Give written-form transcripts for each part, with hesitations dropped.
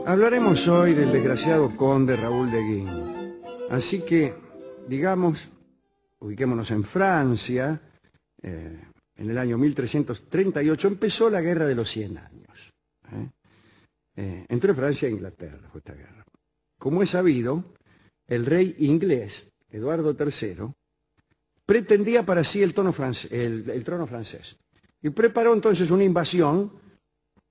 Hablaremos hoy del desgraciado conde Raúl de Guin. Así que, digamos, ubiquémonos en Francia. En el año 1338 empezó la Guerra de los 100 años. Entre Francia e Inglaterra fue esta guerra. Como es sabido, el rey inglés, Eduardo III, pretendía para sí el trono francés. Y preparó entonces una invasión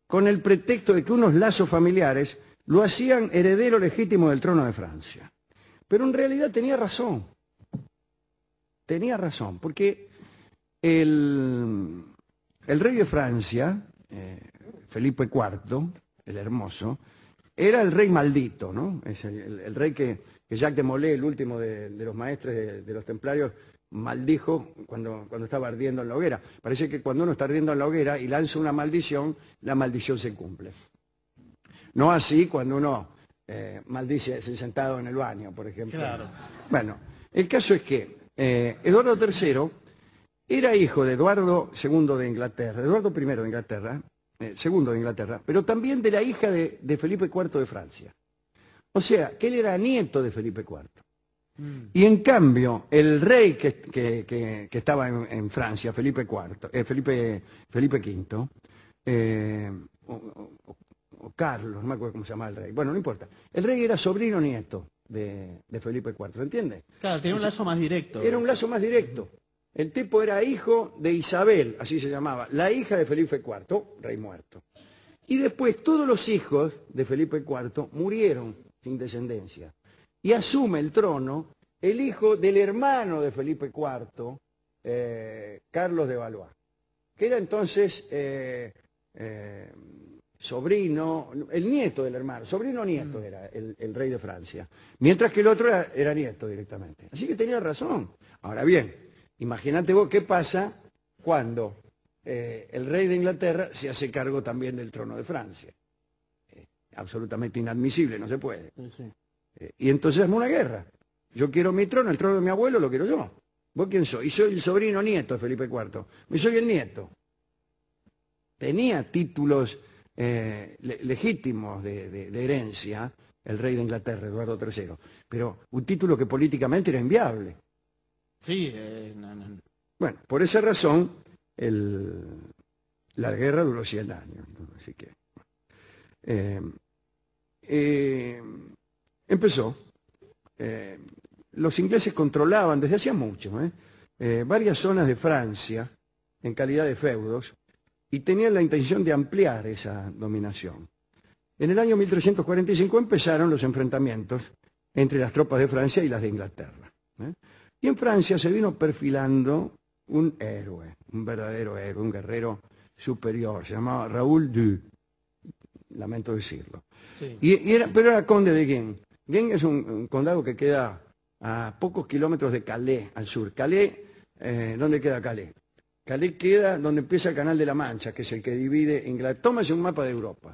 con el pretexto de que unos lazos familiares lo hacían heredero legítimo del trono de Francia. Pero en realidad tenía razón. Tenía razón, porque el rey de Francia, Felipe IV, el Hermoso, era el rey maldito, ¿no? Es el rey que Jacques de Molay, el último de los maestres de los templarios, maldijo cuando estaba ardiendo en la hoguera. Parece que cuando uno está ardiendo en la hoguera y lanza una maldición, la maldición se cumple. No así cuando uno maldice sentado en el baño, por ejemplo. Claro. Bueno, el caso es que Eduardo III era hijo de Eduardo II de Inglaterra, Eduardo I de Inglaterra, segundo de Inglaterra, pero también de la hija de Felipe IV de Francia. O sea, que él era nieto de Felipe IV. Y en cambio, el rey que estaba en Francia, Felipe V, o Carlos, no me acuerdo cómo se llamaba el rey. Bueno, no importa. El rey era sobrino nieto de Felipe IV, ¿se entiende? Claro, tenía un lazo más directo. Era un lazo más directo. El tipo era hijo de Isabel, así se llamaba, la hija de Felipe IV, rey muerto. Y después todos los hijos de Felipe IV murieron sin descendencia. Y asume el trono el hijo del hermano de Felipe IV, Carlos de Valois, que era entonces sobrino, el nieto del hermano, sobrino-nieto era el rey de Francia, mientras que el otro era nieto directamente. Así que tenía razón. Ahora bien, imagínate vos qué pasa cuando el rey de Inglaterra se hace cargo también del trono de Francia. Absolutamente inadmisible, no se puede. Sí. Y entonces es una guerra. Yo quiero mi trono, el trono de mi abuelo lo quiero yo. ¿Vos quién soy? Y soy el sobrino nieto de Felipe IV. Y soy el nieto. Tenía títulos legítimos de herencia el rey de Inglaterra, Eduardo III, pero un título que políticamente era inviable. Sí, no. Bueno, por esa razón la guerra duró 100 años. Así que empezó. Los ingleses controlaban desde hacía mucho varias zonas de Francia en calidad de feudos y tenían la intención de ampliar esa dominación. En el año 1345 empezaron los enfrentamientos entre las tropas de Francia y las de Inglaterra. Y en Francia se vino perfilando un héroe, un verdadero héroe, un guerrero superior, se llamaba Raúl II, lamento decirlo. Sí. Pero era conde de Guin. Guin es un condado que queda a pocos kilómetros de Calais, al sur. Calais, ¿dónde queda Calais? Calais queda donde empieza el Canal de la Mancha, que es el que divide Inglaterra. Tómase un mapa de Europa,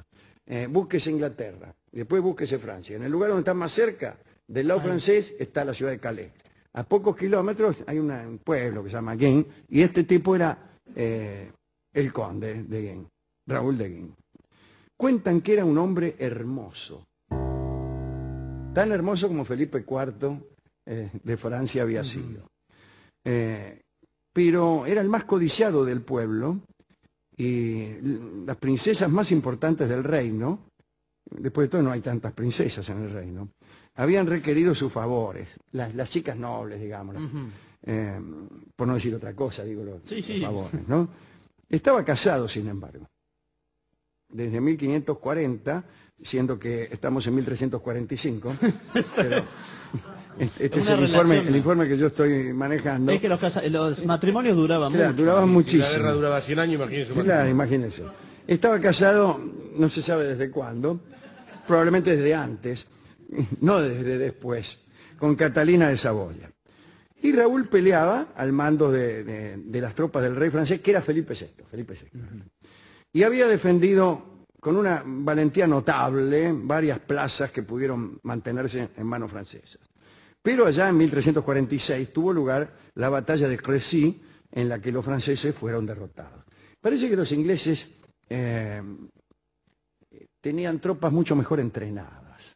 búsquese Inglaterra, después búsquese Francia. En el lugar donde está más cerca, del lado francés, está la ciudad de Calais. A pocos kilómetros hay un pueblo que se llama Guin, y este tipo era el conde de Guin, Raúl de Guin. Cuentan que era un hombre hermoso, tan hermoso como Felipe IV de Francia había sido. Pero era el más codiciado del pueblo y las princesas más importantes del reino, después de todo no hay tantas princesas en el reino, habían requerido sus favores, las chicas nobles, digamos, por no decir otra cosa, digo los favores, ¿no? Estaba casado, sin embargo, desde 1540, siendo que estamos en 1345, pero este es el informe que yo estoy manejando. Es que los matrimonios duraban claro, mucho. duraban muchísimo. Si la guerra duraba 100 años, imagínense. Claro, imagínense. Estaba casado, no se sabe desde cuándo, probablemente desde antes, no desde después, con Catalina de Saboya. Y Raúl peleaba al mando de las tropas del rey francés, que era Felipe VI. Y había defendido con una valentía notable varias plazas que pudieron mantenerse en manos francesas. Pero allá en 1346 tuvo lugar la batalla de Crécy, en la que los franceses fueron derrotados. Parece que los ingleses tenían tropas mucho mejor entrenadas.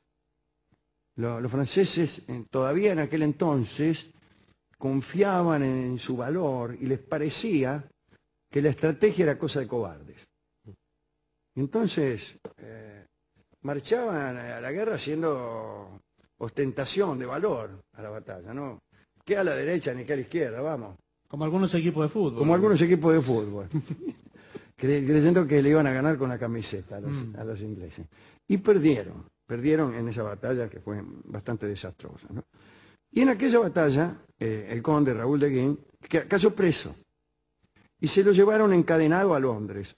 Los franceses todavía en aquel entonces confiaban en su valor y les parecía que la estrategia era cosa de cobardes. Entonces, marchaban a la guerra haciendo ostentación de valor a la batalla, ¿no? Que a la derecha ni que a la izquierda, vamos. Como algunos equipos de fútbol. Como algunos equipos de fútbol. Creyendo que le iban a ganar con la camiseta a los ingleses. Y perdieron en esa batalla que fue bastante desastrosa, ¿no? Y en aquella batalla, el conde Raúl de Guin cayó preso y se lo llevaron encadenado a Londres.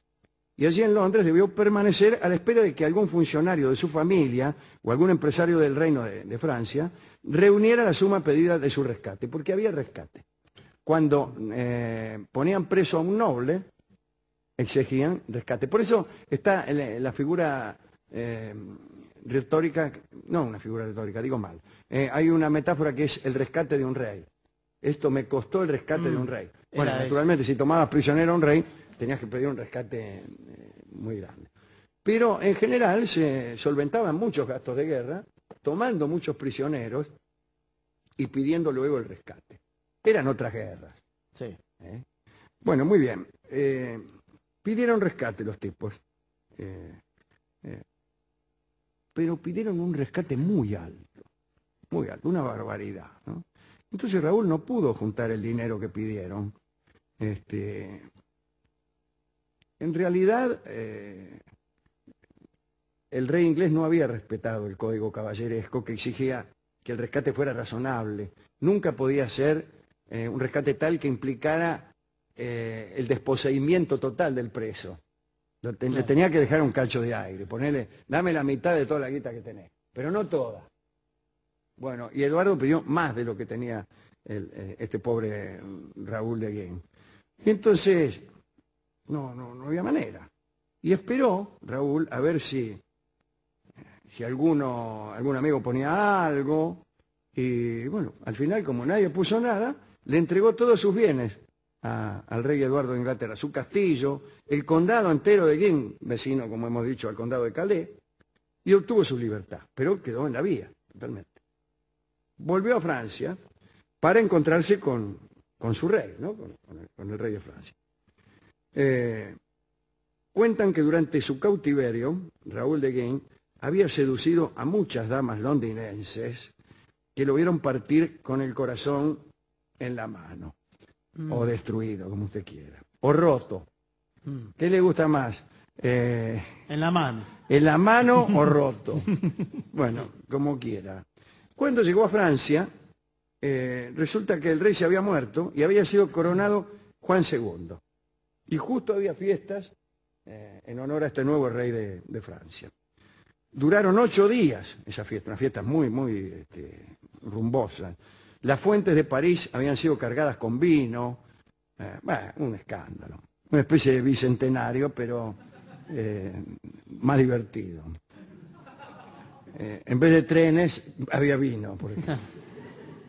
Y allí en Londres debió permanecer a la espera de que algún funcionario de su familia o algún empresario del reino de Francia reuniera la suma pedida de su rescate, porque había rescate. Cuando ponían preso a un noble, exigían rescate. Por eso está la figura retórica, no una figura retórica, digo mal. Hay una metáfora que es el rescate de un rey. Esto me costó el rescate de un rey. Bueno, naturalmente, si tomabas prisionero a un rey, tenías que pedir un rescate muy grande. Pero en general se solventaban muchos gastos de guerra, tomando muchos prisioneros y pidiendo luego el rescate. Eran otras guerras. Sí. Bueno, muy bien. Pidieron rescate los tipos. Pero pidieron un rescate muy alto, una barbaridad, ¿no? Entonces Raúl no pudo juntar el dinero que pidieron. En realidad, el rey inglés no había respetado el código caballeresco que exigía que el rescate fuera razonable. Nunca podía ser un rescate tal que implicara el desposeimiento total del preso. Le tenía que dejar un cacho de aire, ponerle, dame la mitad de toda la guita que tenés, pero no toda. Bueno, y Eduardo pidió más de lo que tenía este pobre Raúl de Guin. Y entonces, no había manera. Y esperó Raúl a ver si algún amigo ponía algo. Y bueno, al final, como nadie puso nada, le entregó todos sus bienes al rey Eduardo de Inglaterra, su castillo, el condado entero de Guin, vecino, como hemos dicho, al condado de Calais, y obtuvo su libertad, pero quedó en la vía, totalmente. Volvió a Francia para encontrarse con su rey, ¿no? con el rey de Francia. Cuentan que durante su cautiverio, Raúl de Guin había seducido a muchas damas londinenses que lo vieron partir con el corazón en la mano. O destruido, como usted quiera. O roto. ¿Qué le gusta más? En la mano. ¿En la mano o roto? Bueno, como quiera. Cuando llegó a Francia, resulta que el rey se había muerto y había sido coronado Juan II. Y justo había fiestas en honor a este nuevo rey de Francia. Duraron 8 días esa fiesta, una fiesta muy rumbosa. Las fuentes de París habían sido cargadas con vino, un escándalo, una especie de bicentenario, pero más divertido. En vez de trenes, había vino, por ejemplo.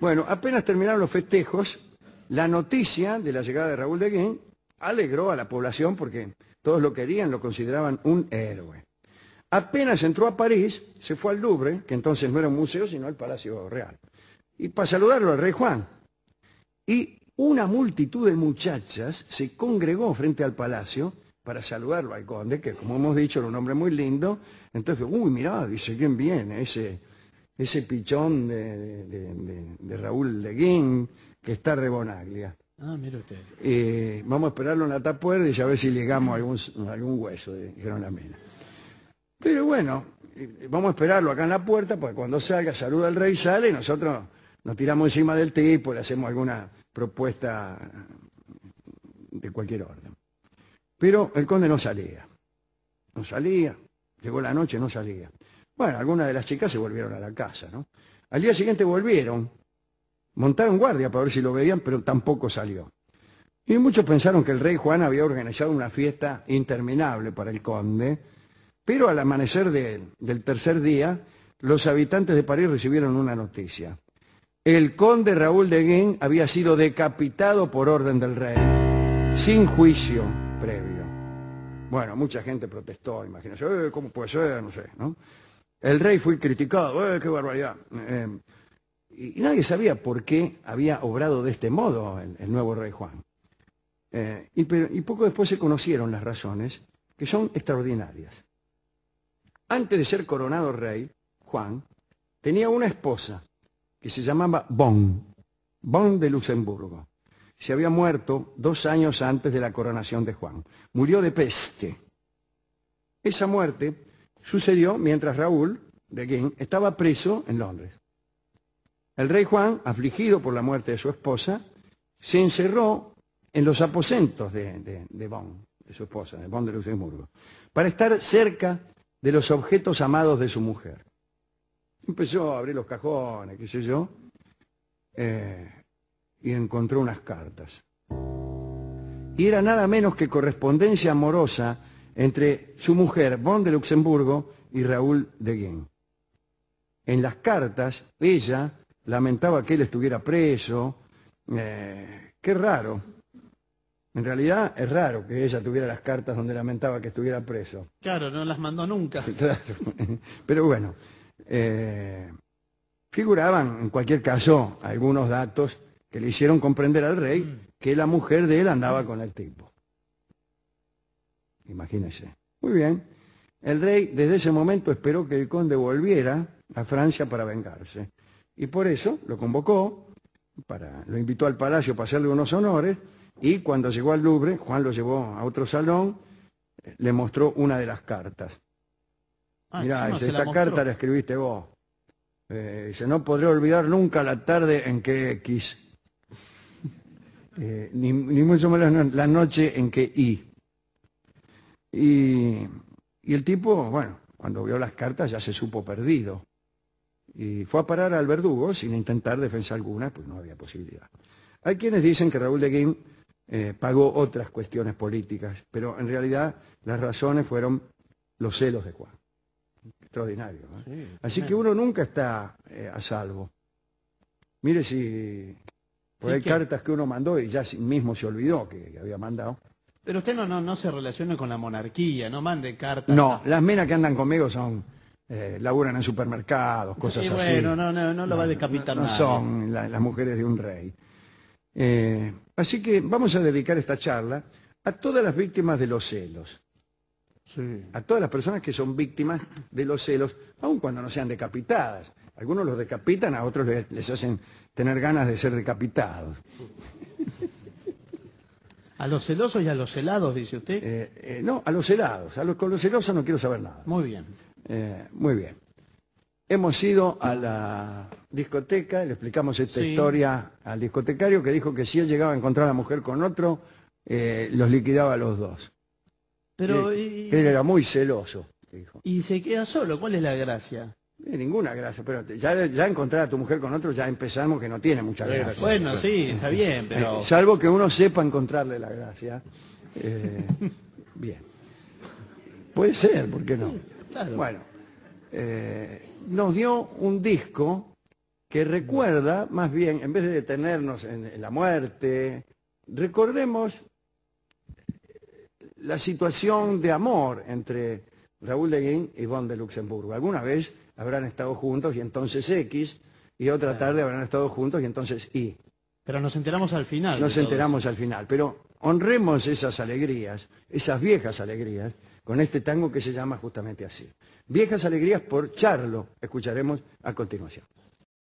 Bueno, apenas terminaron los festejos, la noticia de la llegada de Raúl de Guin alegró a la población porque todos lo querían, lo consideraban un héroe. Apenas entró a París, se fue al Louvre, que entonces no era un museo, sino el Palacio Real. Y para saludarlo al rey Juan. Y una multitud de muchachas se congregó frente al palacio para saludarlo al conde, que como hemos dicho era un hombre muy lindo. Entonces, mirá, dice, ¿quién viene? Ese pichón de Raúl de Guin, que está re Bonaglia. Ah, mire usted. Vamos a esperarlo en la tapuerta y a ver si llegamos a algún hueso, dijeron la mina. Pero bueno, vamos a esperarlo acá en la puerta, porque cuando salga, saluda al rey, sale y nosotros nos tiramos encima del tipo, le hacemos alguna propuesta de cualquier orden. Pero el conde no salía, llegó la noche, no salía. Bueno, algunas de las chicas se volvieron a la casa, ¿no? Al día siguiente volvieron, montaron guardia para ver si lo veían, pero tampoco salió. Y muchos pensaron que el rey Juan había organizado una fiesta interminable para el conde, pero al amanecer del tercer día, los habitantes de París recibieron una noticia. El conde Raúl de Guin había sido decapitado por orden del rey, sin juicio previo. Bueno, mucha gente protestó, imagínense, ¿cómo puede ser? No sé, ¿no? El rey fue criticado, qué barbaridad. Y nadie sabía por qué había obrado de este modo el nuevo rey Juan. Y poco después se conocieron las razones, que son extraordinarias. Antes de ser coronado rey, Juan tenía una esposa que se llamaba Bon de Luxemburgo. Se había muerto 2 años antes de la coronación de Juan. Murió de peste. Esa muerte sucedió mientras Raúl de Guin estaba preso en Londres. El rey Juan, afligido por la muerte de su esposa, se encerró en los aposentos de Bon, de su esposa, de Bon de Luxemburgo, para estar cerca de los objetos amados de su mujer. Empezó a abrir los cajones, qué sé yo, y encontró unas cartas. Y era nada menos que correspondencia amorosa entre su mujer, Bon de Luxemburgo, y Raúl de Guin. En las cartas, ella lamentaba que él estuviera preso. Qué raro. En realidad es raro que ella tuviera las cartas donde lamentaba que estuviera preso. Claro, no las mandó nunca. Claro. Pero bueno, figuraban en cualquier caso algunos datos que le hicieron comprender al rey que la mujer de él andaba con el tipo. Imagínense. Muy bien. El rey desde ese momento esperó que el conde volviera a Francia para vengarse. Y por eso lo convocó, lo invitó al palacio para hacerle unos honores, y cuando llegó al Louvre, Juan lo llevó a otro salón, le mostró una de las cartas. Mirá, dice, esta carta la escribiste vos. Dice, no podré olvidar nunca la tarde en que X. Ni mucho menos la noche en que Y. Y el tipo, bueno, cuando vio las cartas ya se supo perdido. Y fue a parar al verdugo sin intentar defensa alguna, pues no había posibilidad. Hay quienes dicen que Raúl de Guin pagó otras cuestiones políticas, pero en realidad las razones fueron los celos de Juan. Extraordinario, ¿no? Sí, así que uno nunca está a salvo. Mire si hay cartas que uno mandó y ya mismo se olvidó que había mandado. Pero usted no se relaciona con la monarquía, no mande cartas. No, las minas que andan conmigo son laburan en supermercados, cosas así. Bueno, no lo va a decapitar no nadie. Son las mujeres de un rey. Así que vamos a dedicar esta charla a todas las víctimas de los celos. Sí. A todas las personas que son víctimas de los celos, aun cuando no sean decapitadas. Algunos los decapitan, a otros les hacen tener ganas de ser decapitados. ¿A los celosos y a los celados, dice usted? No, a los celados. Con los celosos no quiero saber nada. Muy bien. Muy bien. Hemos ido a la discoteca, le explicamos esta historia al discotecario que dijo que si él llegaba a encontrar a la mujer con otro, los liquidaba a los dos. Pero él era muy celoso, dijo. Y se queda solo, ¿cuál es la gracia? Ninguna gracia, pero ya encontrar a tu mujer con otro ya empezamos que no tiene mucha gracia. Bueno, sí, está bien, pero... salvo que uno sepa encontrarle la gracia. Bien. Puede ser, ¿por qué no? Claro. Bueno, nos dio un disco que recuerda, más bien, en vez de detenernos en la muerte, recordemos la situación de amor entre Raúl de Guin y Bon de Luxemburgo. Alguna vez habrán estado juntos y entonces X, y otra tarde habrán estado juntos y entonces Y. Pero nos enteramos al final. Nos enteramos al final, pero honremos esas alegrías, esas viejas alegrías, con este tango que se llama justamente así. Viejas alegrías por Charlo, escucharemos a continuación.